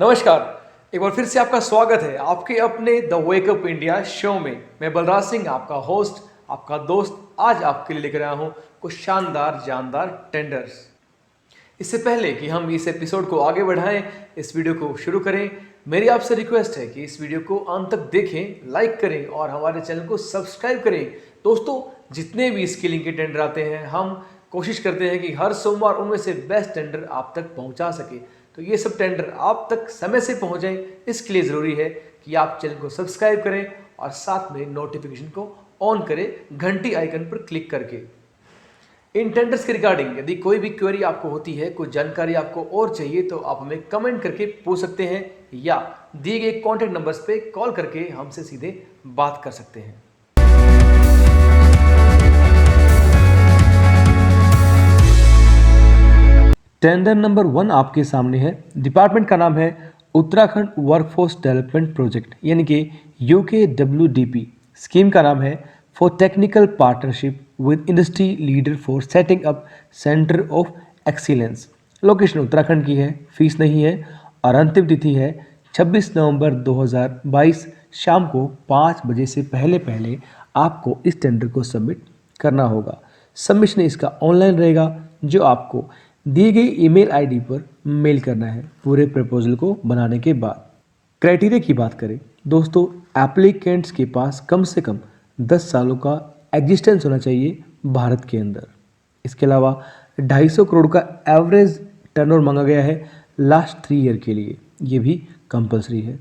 नमस्कार। एक बार फिर से आपका स्वागत है आपके अपने द वेकअप इंडिया शो में। मैं बलराज सिंह, आपका होस्ट, आपका दोस्त, आज आपके लिए लेकर आया हूं कुछ शानदार जानदार टेंडर्स। इससे पहले कि हम इस एपिसोड को आगे बढ़ाएं, इस वीडियो को शुरू करें, मेरी आपसे रिक्वेस्ट है कि इस वीडियो को अंत तक देखें, लाइक करें और हमारे चैनल को सब्सक्राइब करें। दोस्तों, जितने भी स्किलिंग के टेंडर आते हैं, हम कोशिश करते हैं कि हर सोमवार उनमें से बेस्ट टेंडर आप तक पहुंचा सके। तो ये सब टेंडर आप तक समय से पहुंचे, इसके लिए ज़रूरी है कि आप चैनल को सब्सक्राइब करें और साथ में नोटिफिकेशन को ऑन करें घंटी आइकन पर क्लिक करके। इन टेंडर्स के रिगार्डिंग यदि कोई भी क्वेरी आपको होती है, कोई जानकारी आपको और चाहिए, तो आप हमें कमेंट करके पूछ सकते हैं या दिए गए कॉन्टैक्ट नंबर्स पे कॉल करके हमसे सीधे बात कर सकते हैं। टेंडर नंबर 1 आपके सामने है। डिपार्टमेंट का नाम है उत्तराखंड वर्कफोर्स डेवलपमेंट प्रोजेक्ट यानी कि UKWDP। स्कीम का नाम है for technical partnership with industry leader for setting up centre of excellence. Location Uttarakhand की है, फीस नहीं है और अंतिम तिथि है 26 नवंबर 2022 शाम को 5 बजे से पहले आपको इस टेंडर को सबमिट करना होगा। सबमिशन इसका ऑनलाइन रहेगा, जो आपको दी गई ईमेल आईडी पर मेल करना है पूरे प्रपोजल को बनाने के बाद। क्राइटेरिया की बात करें दोस्तों, एप्लीकेंट्स के पास कम से कम 10 सालों का एग्जिस्टेंस होना चाहिए भारत के अंदर। इसके अलावा 250 करोड़ का एवरेज टर्नओवर मांगा गया है लास्ट 3 ईयर के लिए, ये भी कंपलसरी है।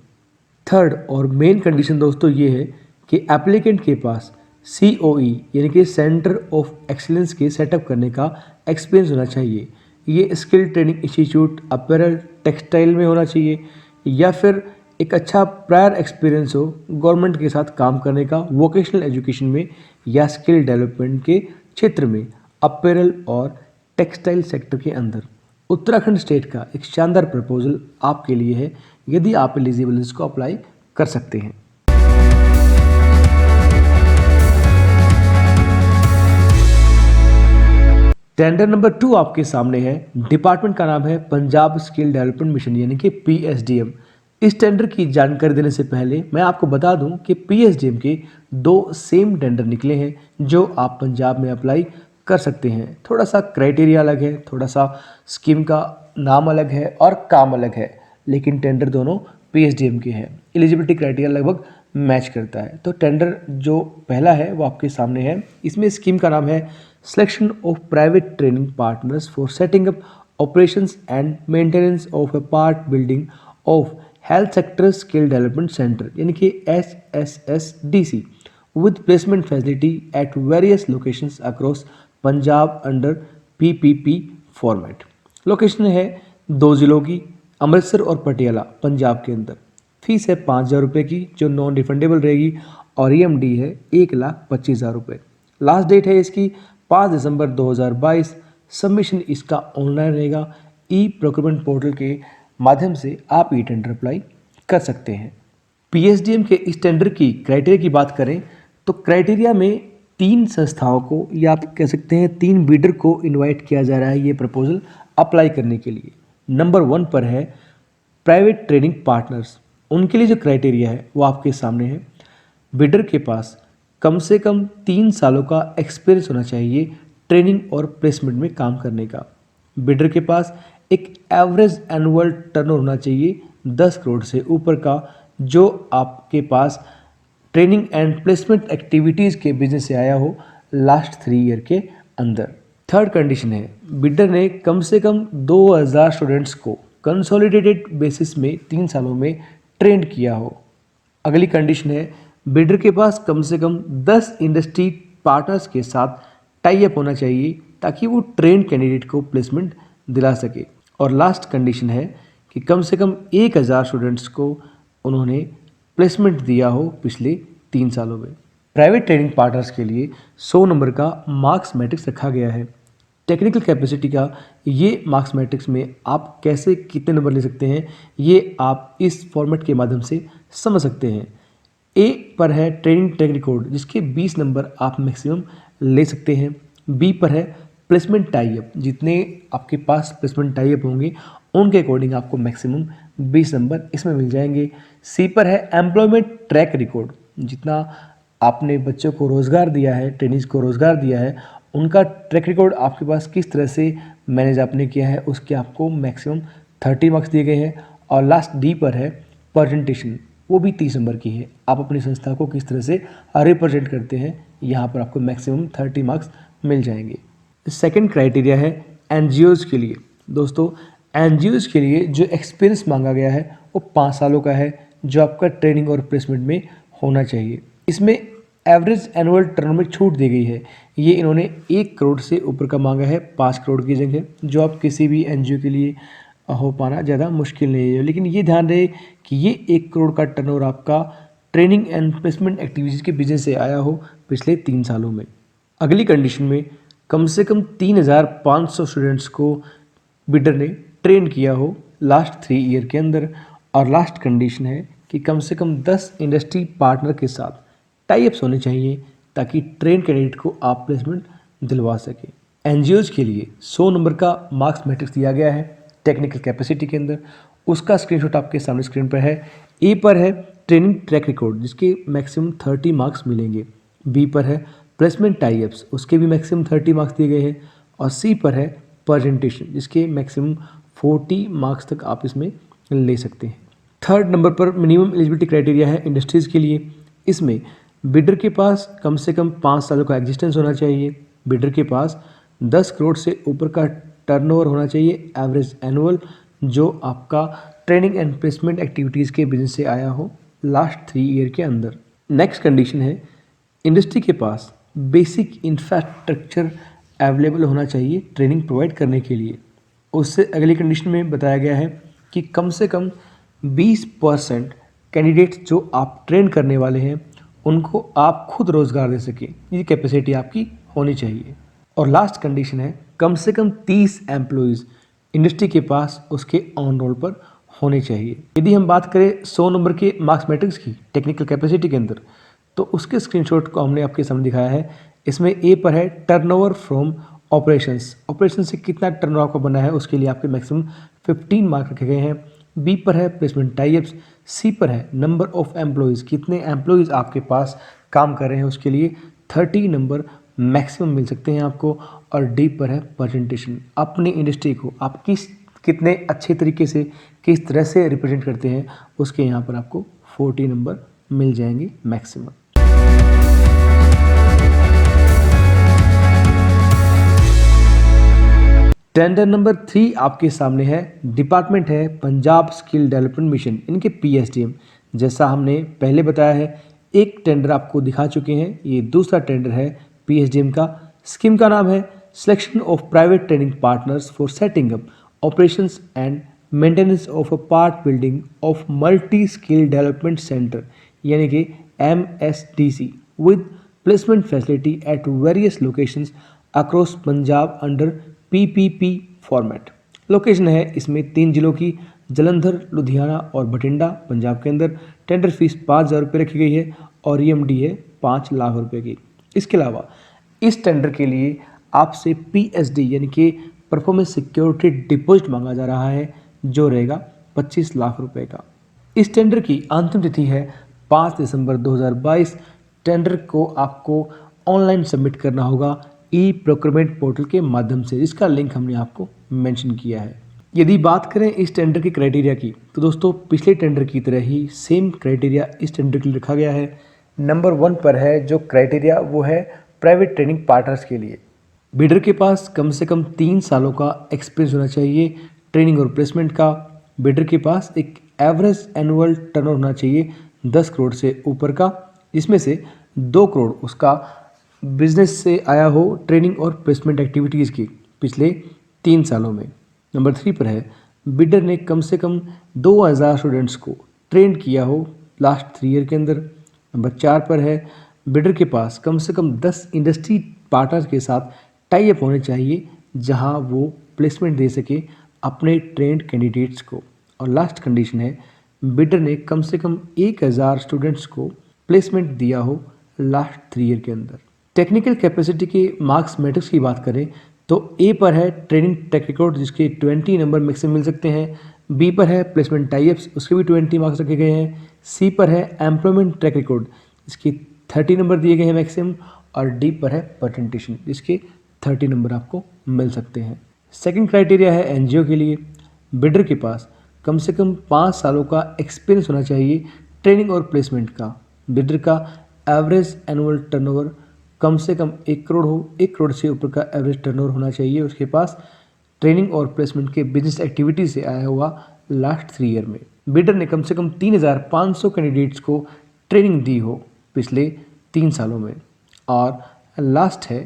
थर्ड और मेन कंडीशन दोस्तों ये है कि एप्लीकेंट के पास COE यानी कि सेंटर ऑफ एक्सीलेंस के सेटअप करने का एक्सपीरियंस होना चाहिए। ये skill training institute, apparel, textile में होना चाहिए या फिर एक अच्छा प्रायर एक्सपीरियंस हो गवर्नमेंट के साथ काम करने का, वोकेशनल एजुकेशन में या स्किल डेवलपमेंट के क्षेत्र में, अपैरल और टेक्सटाइल सेक्टर के अंदर। उत्तराखंड स्टेट का एक शानदार प्रपोजल आपके लिए है, यदि आप एलिजिबल इसको अप्लाई कर सकते हैं। टेंडर नंबर 2 आपके सामने है। डिपार्टमेंट का नाम है पंजाब स्किल डेवलपमेंट मिशन यानी कि PSDM। इस टेंडर की जानकारी देने से पहले मैं आपको बता दूं कि PSDM के 2 सेम टेंडर निकले हैं जो आप पंजाब में अप्लाई कर सकते हैं। थोड़ा सा क्राइटेरिया अलग है, थोड़ा सा स्कीम का नाम अलग है और काम अलग है, लेकिन टेंडर दोनों PSDM के हैं। एलिजिबिलिटी क्राइटेरिया लगभग मैच करता है। तो टेंडर जो पहला है वो आपके सामने है। इसमें स्कीम का नाम है selection of private training partners for setting up operations and maintenance of a part building of health sector skill development centre यानी कि SSSDC with placement facility at various locations across Punjab under PPP format. Location है 2 जिलों की, अमृतसर और पटियाला, पंजाब के अंदर। Fees है 5,000 रुपये की जो नॉन रिफंडेबल रहेगी और EMD है 1,25,000 रुपये। लास्ट डेट है इसकी 5 दिसंबर 2022। सबमिशन इसका ऑनलाइन रहेगा। प्रोक्योरमेंट पोर्टल के माध्यम से आप ये टेंडर अप्लाई कर सकते हैं। PSDM के इस टेंडर की क्राइटेरिया की बात करें तो क्राइटेरिया में 3 संस्थाओं को या आप कह सकते हैं 3 बीडर को इनवाइट किया जा रहा है ये प्रपोजल अप्लाई करने के लिए। नंबर 1 पर है प्राइवेट ट्रेनिंग पार्टनर्स। उनके लिए जो क्राइटेरिया है वो आपके सामने है। बिडर के पास कम से कम 3 सालों का एक्सपीरियंस होना चाहिए ट्रेनिंग और प्लेसमेंट में काम करने का। बिडर के पास एक एवरेज एनुअल टर्नओवर होना चाहिए 10 करोड़ से ऊपर का, जो आपके पास ट्रेनिंग एंड प्लेसमेंट एक्टिविटीज़ के बिजनेस से आया हो लास्ट 3 ईयर के अंदर। थर्ड कंडीशन है बिडर ने कम से कम 2000 स्टूडेंट्स को कंसोलिडेटेड बेसिस में 3 सालों में ट्रेंड किया हो। अगली कंडीशन है बिडर के पास कम से कम 10 इंडस्ट्री पार्टनर्स के साथ टाई अप होना चाहिए ताकि वो ट्रेंड कैंडिडेट को प्लेसमेंट दिला सके। और लास्ट कंडीशन है कि कम से कम 1000 स्टूडेंट्स को उन्होंने प्लेसमेंट दिया हो पिछले 3 सालों में। प्राइवेट ट्रेनिंग पार्टनर्स के लिए 100 नंबर का मार्क्स मैट्रिक्स रखा गया है। टेक्निकल कैपेसिटी का ये मार्क्स मैट्रिक्स में आप कैसे कितने नंबर ले सकते हैं ये आप इस फॉर्मेट के माध्यम से समझ सकते हैं। A पर है ट्रेनिंग ट्रैक रिकॉर्ड जिसके 20 नंबर आप मैक्सिमम ले सकते हैं। B पर है प्लेसमेंट टाई अप, जितने आपके पास प्लेसमेंट टाई अप होंगे उनके अकॉर्डिंग आपको मैक्सिमम 20 नंबर इसमें मिल जाएंगे। सी पर है एम्प्लॉयमेंट ट्रैक रिकॉर्ड, जितना आपने बच्चों को रोज़गार दिया है, ट्रेनिंग्स को रोज़गार दिया है, उनका ट्रैक रिकॉर्ड आपके पास किस तरह से मैनेज आपने किया है, उसके आपको मैक्सिमम 30 मार्क्स दिए गए हैं। और लास्ट डी पर है प्रेजेंटेशन, वो भी 30 नंबर की है। आप अपनी संस्था को किस तरह से रिप्रेजेंट करते हैं, यहाँ पर आपको मैक्सिमम 30 मार्क्स मिल जाएंगे। सेकंड क्राइटेरिया है एनजीओज़ के लिए। दोस्तों, एनजीओज़ के लिए जो एक्सपीरियंस मांगा गया है वो 5 सालों का है, जो आपका ट्रेनिंग और प्लेसमेंट में होना चाहिए। इसमें एवरेज एनुअल टर्न में छूट दी गई है। ये इन्होंने 1 करोड़ से ऊपर का मांगा है 5 करोड़ की जगह, जो आप किसी भी एनजीओ के लिए हो पाना ज़्यादा मुश्किल नहीं है। लेकिन ये ध्यान रहे कि ये 1 करोड़ का टर्नओवर आपका ट्रेनिंग एंड प्लेसमेंट एक्टिविटीज़ के बिजनेस से आया हो पिछले 3 सालों में। अगली कंडीशन में कम से कम 3,500 स्टूडेंट्स को बिडर ने ट्रेन किया हो लास्ट 3 ईयर के अंदर। और लास्ट कंडीशन है कि कम से कम 10 इंडस्ट्री पार्टनर के साथ टाई अप्स होने चाहिए, ताकि ट्रेन कैंडिडेट को आप प्लेसमेंट दिलवा सके। एनजीओज़ के लिए 100 नंबर का मार्क्स मैट्रिक्स दिया गया है टेक्निकल कैपेसिटी के अंदर। उसका स्क्रीनशॉट आपके सामने स्क्रीन पर है। ए पर है ट्रेनिंग ट्रैक रिकॉर्ड, जिसके मैक्सिमम 30 मार्क्स मिलेंगे। बी पर है प्लेसमेंट टाई अप्स, उसके भी मैक्सिमम 30 मार्क्स दिए गए हैं। और सी पर है प्रेजेंटेशन, जिसके मैक्सिमम 40 मार्क्स तक आप इसमें ले सकते हैं। थर्ड नंबर पर मिनिमम एलिजिबिलिटी क्राइटेरिया है इंडस्ट्रीज़ के लिए। इसमें बिडर के पास कम से कम 5 सालों का एग्जिस्टेंस होना चाहिए, बिडर के पास 10 करोड़ से ऊपर का टर्नओवर होना चाहिए एवरेज एनुअल, जो आपका ट्रेनिंग एंड प्लेसमेंट एक्टिविटीज़ के बिजनेस से आया हो लास्ट 3 ईयर के अंदर। नेक्स्ट कंडीशन है इंडस्ट्री के पास बेसिक इंफ्रास्ट्रक्चर अवेलेबल होना चाहिए ट्रेनिंग प्रोवाइड करने के लिए। उससे अगली कंडीशन में बताया गया है कि कम से कम 20% कैंडिडेट्स जो आप ट्रेन करने वाले हैं उनको आप खुद रोज़गार दे सकें, ये कैपेसिटी आपकी होनी चाहिए। और लास्ट कंडीशन है कम से कम 30 एम्प्लॉयज़ इंडस्ट्री के पास उसके ऑन रोल पर होने चाहिए। यदि हम बात करें 100 नंबर के मार्क्स मैट्रिक्स की टेक्निकल कैपेसिटी के अंदर, तो उसके स्क्रीनशॉट को हमने आपके सामने दिखाया है। इसमें ए पर है टर्नओवर फ्रॉम ऑपरेशंस, ऑपरेशन से कितना टर्नओवर आपका बना है उसके लिए आपके मैक्सिमम 15 मार्क रखे गए हैं। बी पर है प्लेसमेंट टाई अप्स। सी पर है नंबर ऑफ एम्प्लॉयज़, कितने एम्प्लॉयज़ आपके पास काम कर रहे हैं उसके लिए 30 नंबर मैक्सिमम मिल सकते हैं आपको। और डी पर है प्रेजेंटेशन, अपनी इंडस्ट्री को आप कितने अच्छे तरीके से किस तरह से रिप्रेजेंट करते हैं उसके यहाँ पर आपको 40 नंबर मिल जाएंगे मैक्सिमम। टेंडर नंबर 3 आपके सामने है। डिपार्टमेंट है पंजाब स्किल डेवलपमेंट मिशन, इनके पीएसडीएम। जैसा हमने पहले बताया है, एक टेंडर आपको दिखा चुके हैं, ये दूसरा टेंडर है पीएसडीएम का। स्कीम का नाम है selection of private training partners for setting up operations and maintenance of a part building of multi skill development centre, यानी कि MSDC, with placement facility at various locations across Punjab under PPP format. Location है इसमें 3 जिलों की, जलंधर, लुधियाना और बठिंडा पंजाब के अंदर। Tender fees 5,000 रुपये रखी गई है और EMD है 5 लाख रुपये की। इसके अलावा इस टेंडर के लिए आपसे PSD यानी कि परफॉर्मेंस सिक्योरिटी डिपॉजिट मांगा जा रहा है, जो रहेगा 25 लाख रुपये का। इस टेंडर की अंतिम तिथि है 5 दिसंबर 2022। टेंडर को आपको ऑनलाइन सबमिट करना होगा ई-प्रोक्योरमेंट पोर्टल के माध्यम से, जिसका लिंक हमने आपको मेंशन किया है। यदि बात करें इस टेंडर के क्राइटेरिया की, तो दोस्तों पिछले टेंडर की तरह ही सेम क्राइटेरिया इस टेंडर के लिए रखा गया है। नंबर 1 पर है जो क्राइटेरिया, वो है प्राइवेट ट्रेनिंग पार्टनर्स के लिए। बिडर के पास कम से कम 3 सालों का एक्सपीरियंस होना चाहिए ट्रेनिंग और प्लेसमेंट का। बिडर के पास एक एवरेज एनुअल टर्नओवर होना चाहिए 10 करोड़ से ऊपर का, जिसमें से 2 करोड़ उसका बिजनेस से आया हो ट्रेनिंग और प्लेसमेंट एक्टिविटीज़ की पिछले 3 सालों में। नंबर 3 पर है बिडर ने कम से कम 2000 स्टूडेंट्स को ट्रेन किया हो लास्ट 3 ईयर के अंदर। नंबर 4 पर है बिडर के पास कम से कम 10 इंडस्ट्री पार्टनर्स के साथ टाई अप होने चाहिए, जहां वो प्लेसमेंट दे सके अपने ट्रेंड कैंडिडेट्स को। और लास्ट कंडीशन है बिडर ने कम से कम 1000 स्टूडेंट्स को प्लेसमेंट दिया हो लास्ट 3 ईयर के अंदर। टेक्निकल कैपेसिटी के मार्क्स मैट्रिक्स की बात करें तो ए पर है ट्रेनिंग ट्रैक रिकॉर्ड जिसके 20 नंबर मैक्सिमम मिल सकते हैं। बी पर है प्लेसमेंट टाइप्स, उसके भी 20 मार्क्स रखे गए हैं। सी पर है एम्प्लॉयमेंट ट्रैक रिकॉर्ड जिसके 30 नंबर दिए गए हैं मैक्सिमम। और डी पर है प्रेजेंटेशन जिसके 30 नंबर आपको मिल सकते हैं। सेकंड क्राइटेरिया है एनजीओ के लिए, बिडर के पास कम से कम 5 सालों का एक्सपीरियंस होना चाहिए ट्रेनिंग और प्लेसमेंट का। बिडर का एवरेज एनुअल टर्नओवर कम से कम 1 करोड़ हो, 1 करोड़ से ऊपर का एवरेज टर्नओवर होना चाहिए उसके पास ट्रेनिंग और प्लेसमेंट के बिजनेस एक्टिविटी से आया हुआ लास्ट 3 ईयर में। बिडर ने कम से कम 3,500 कैंडिडेट्स को ट्रेनिंग दी हो पिछले 3 सालों में। और लास्ट है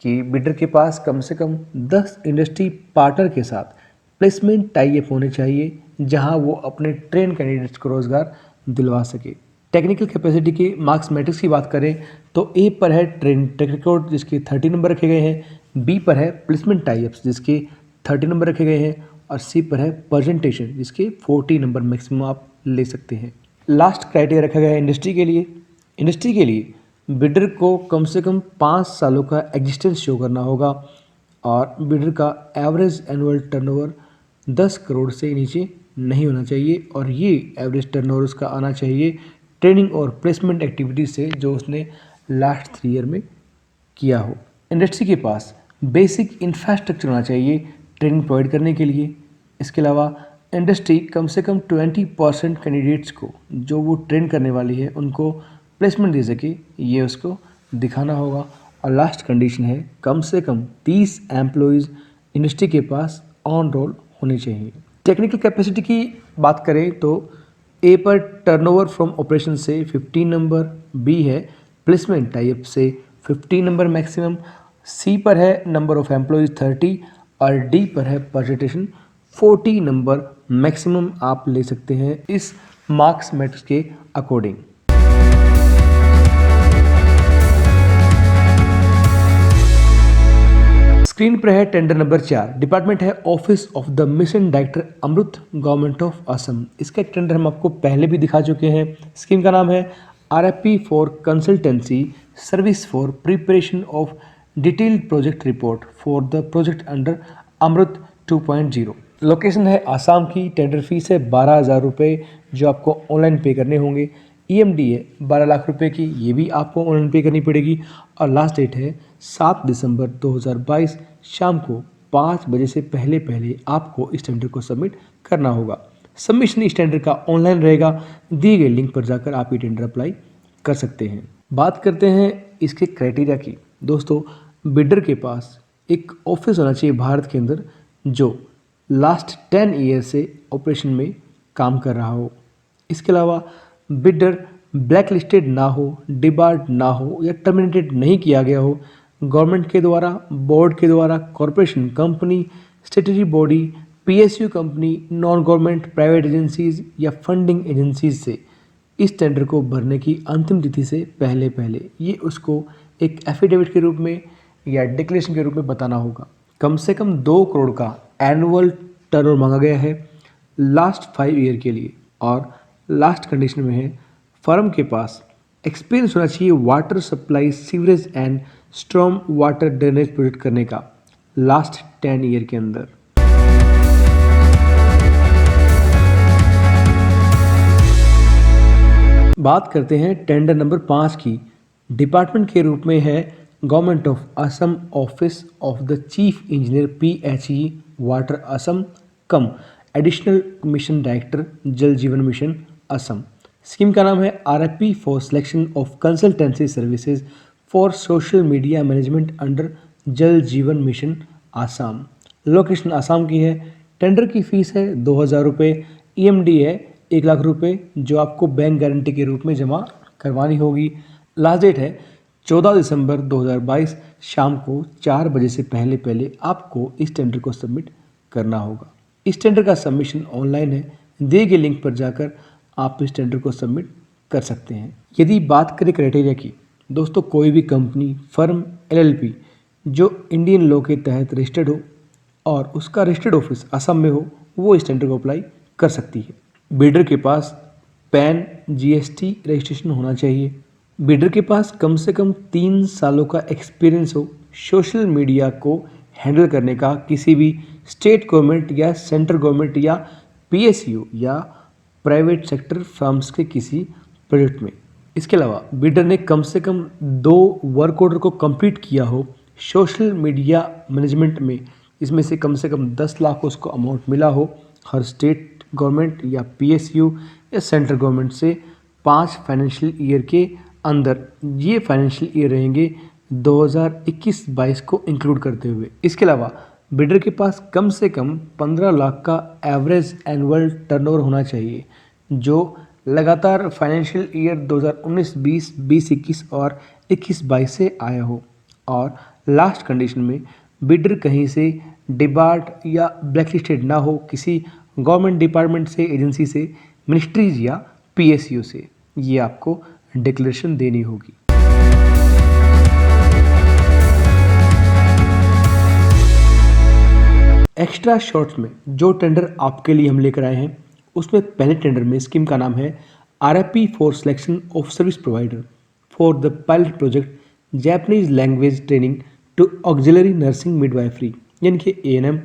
कि बिडर के पास कम से कम 10 इंडस्ट्री पार्टनर के साथ प्लेसमेंट टाई अप होने चाहिए जहां वो अपने ट्रेन कैंडिडेट्स को रोजगार दिलवा सके। टेक्निकल कैपेसिटी के मार्क्स मैट्रिक्स की बात करें तो ए पर है ट्रेन ट्रैक रिकॉर्ड जिसके 30 नंबर रखे गए हैं। बी पर है प्लेसमेंट टाई अप्स जिसके 30 नंबर रखे गए हैं। और सी पर है प्रेजेंटेशन जिसके 40 नंबर मैक्सिमम आप ले सकते हैं। लास्ट क्राइटेरिया रखा गया है इंडस्ट्री के लिए। इंडस्ट्री के लिए बिडर को कम से कम 5 सालों का एग्जिस्टेंस शो करना होगा और बिडर का एवरेज एनुअल टर्नओवर 10 करोड़ से नीचे नहीं होना चाहिए और ये एवरेज टर्नओवर उसका आना चाहिए ट्रेनिंग और प्लेसमेंट एक्टिविटी से जो उसने लास्ट 3 ईयर में किया हो। इंडस्ट्री के पास बेसिक इंफ्रास्ट्रक्चर होना चाहिए ट्रेनिंग प्रोवाइड करने के लिए। इसके अलावा इंडस्ट्री कम से कम 20% कैंडिडेट्स को जो वो ट्रेन करने वाली है उनको प्लेसमेंट दे सके, ये उसको दिखाना होगा। और लास्ट कंडीशन है कम से कम 30 एम्प्लॉयज़ इंडस्ट्री के पास ऑन रोल होने चाहिए। टेक्निकल कैपेसिटी की बात करें तो ए पर टर्नओवर फ्रॉम ऑपरेशन से 15 नंबर, बी है प्लेसमेंट टाइप से 15 नंबर मैक्सिमम, सी पर है नंबर ऑफ एम्प्लॉयज़ 30 और डी पर है प्रेजेंटेशन 40 नंबर मैक्सिमम आप ले सकते हैं इस मार्क्स मैट्रिक्स के अकॉर्डिंग। स्क्रीन पर है टेंडर नंबर 4। डिपार्टमेंट है office of the mission director Amrut government of Assam. इसका एक टेंडर हम आपको पहले भी दिखा चुके हैं। स्कीम का नाम है RFP for consultancy service for preparation of detailed project report for the project under Amrut 2.0। Location है आसाम की। टेंडर फीस है 12,000 रुपये जो आपको ऑनलाइन पे करने होंगे। EMD है 12 लाख रुपए की, ये भी आपको ऑनलाइन पे करनी पड़ेगी। और लास्ट डेट है 7 दिसंबर 2022 शाम को 5 बजे से पहले पहले आपको इस टेंडर को सबमिट करना होगा। सबमिशन इस टेंडर का ऑनलाइन रहेगा। दिए गए लिंक पर जाकर आप ये टेंडर अप्लाई कर सकते हैं। बात करते हैं इसके क्राइटेरिया की। दोस्तों, बिडर के पास एक ऑफिस होना चाहिए भारत के अंदर जो लास्ट 10 ईयर से ऑपरेशन में काम कर रहा हो। इसके अलावा बिडर ब्लैक लिस्टेड ना हो, डिबार्ड ना हो या टर्मिनेटेड नहीं किया गया हो। गवर्नमेंट के द्वारा, बोर्ड के द्वारा, corporation, company, स्टेटरी body, PSU company, non government, private agencies या फंडिंग एजेंसीज से इस टेंडर को भरने की अंतिम तिथि से पहले पहले ये उसको एक एफिडेविट के रूप में या डिक्लेरेशन के रूप में बताना होगा। कम से कम 2 करोड़ का एनुअल टर्नओवर मांगा गया है लास्ट 5 ईयर के लिए। और लास्ट कंडीशन में है फर्म के पास एक्सपीरियंस होना चाहिए water supply, sewerage and storm water drainage project करने का लास्ट 10 ईयर के अंदर। बात करते हैं टेंडर नंबर 5 की। डिपार्टमेंट के रूप में है government of Assam office of the chief engineer PHE water Assam come additional mission director जल जीवन मिशन असम। स्कीम का नाम है RFP for selection of consultancy services for social media management under जल जीवन मिशन आसाम। लोकेशन आसाम की है। टेंडर की फीस है 2,000 रुपये। EMD है 1 लाख रुपये जो आपको बैंक गारंटी के रूप में जमा करवानी होगी। लास्ट डेट है 14 दिसंबर 2022 शाम को 4 बजे से पहले पहले आपको इस टेंडर को सबमिट करना होगा। इस टेंडर का सबमिशन ऑनलाइन है। दिए गए लिंक पर जाकर आप इस टेंडर को सबमिट कर सकते हैं। यदि बात करें क्राइटेरिया की, दोस्तों कोई भी कंपनी, फर्म, LLP जो इंडियन लॉ के तहत रजिस्टर्ड हो और उसका रजिस्टर्ड ऑफिस असम में हो वो इस टेंडर को अप्लाई कर सकती है। बिडर के पास पैन GST रजिस्ट्रेशन होना चाहिए। बिडर के पास कम से कम 3 सालों का एक्सपीरियंस हो सोशल मीडिया को हैंडल करने का किसी भी स्टेट गवर्नमेंट या सेंट्रल गवर्नमेंट या पीएसयू या प्राइवेट सेक्टर फर्म्स के किसी प्रोजेक्ट में। इसके अलावा बिडर ने कम से कम 2 वर्क ऑर्डर को कंप्लीट किया हो सोशल मीडिया मैनेजमेंट में, इसमें से कम 10 लाख उसको अमाउंट मिला हो हर स्टेट गवर्नमेंट या पीएसयू या सेंट्रल गवर्नमेंट से 5 फाइनेंशियल ईयर के अंदर। ये फाइनेंशियल ईयर रहेंगे 2021-22 को इंक्लूड करते हुए। इसके अलावा बिडर के पास कम से कम 15 लाख का एवरेज एनुअल टर्नओवर होना चाहिए, जो लगातार फाइनेंशियल ईयर 2019-20, 20-21 और 21-22 से आया हो। और लास्ट कंडीशन में बिडर कहीं से डिबार्ड या ब्लैकलिस्टेड ना हो किसी गवर्नमेंट डिपार्टमेंट से, एजेंसी से, मिनिस्ट्रीज या पीएसयू से। ये आपको डिक्लेरेशन देनी होगी। एक्स्ट्रा शॉर्ट्स में जो टेंडर आपके लिए हम लेकर आए हैं, उसमें पहले टेंडर में स्कीम का नाम है RFP for selection of service provider for the pilot project Japanese language training to auxiliary nursing midwifery, यानी कि ANM,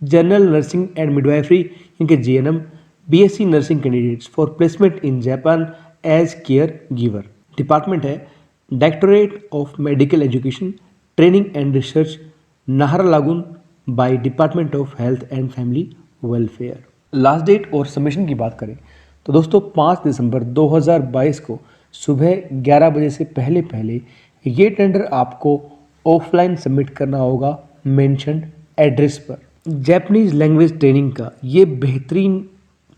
general nursing and midwifery यानी कि JNM, BSc nursing candidates for placement in Japan as care giver. Department है directorate of medical education, training and research, Naharlagun by department of health and family welfare. Last date और submission की बात करें तो दोस्तों 5 दिसंबर 2022 को सुबह 11 बजे से पहले ये टेंडर आपको ऑफलाइन सबमिट करना होगा मेंशन्ड एड्रेस पर। जैपनीज लैंग्वेज ट्रेनिंग का ये बेहतरीन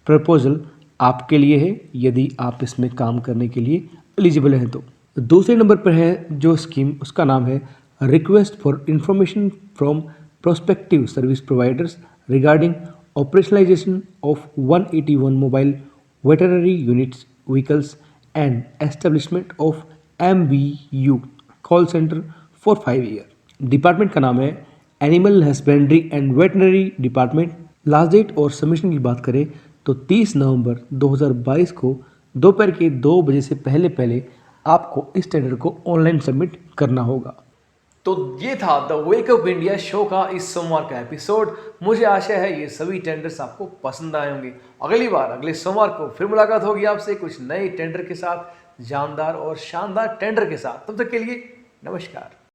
प्रपोजल आपके लिए है यदि आप इसमें काम करने के लिए एलिजिबल हैं तो। दूसरे नंबर पर है जो स्कीम, उसका नाम है request for information from prospective service providers regarding operationalization of 181 mobile veterinary units vehicles and establishment of MVU call center for 5 year। Department का नाम है animal husbandry and veterinary department. Last date और submission की बात करें तो 30 नवंबर 2022 को दोपहर के 2 बजे से पहले आपको इस टेंडर को ऑनलाइन सबमिट करना होगा। तो ये था द वेकअप इंडिया शो का इस सोमवार का एपिसोड। मुझे आशा है ये सभी टेंडर्स आपको पसंद आए होंगे। अगली बार अगले सोमवार को फिर मुलाकात होगी आपसे कुछ नए टेंडर के साथ, जानदार और शानदार टेंडर के साथ। तब तक के लिए नमस्कार।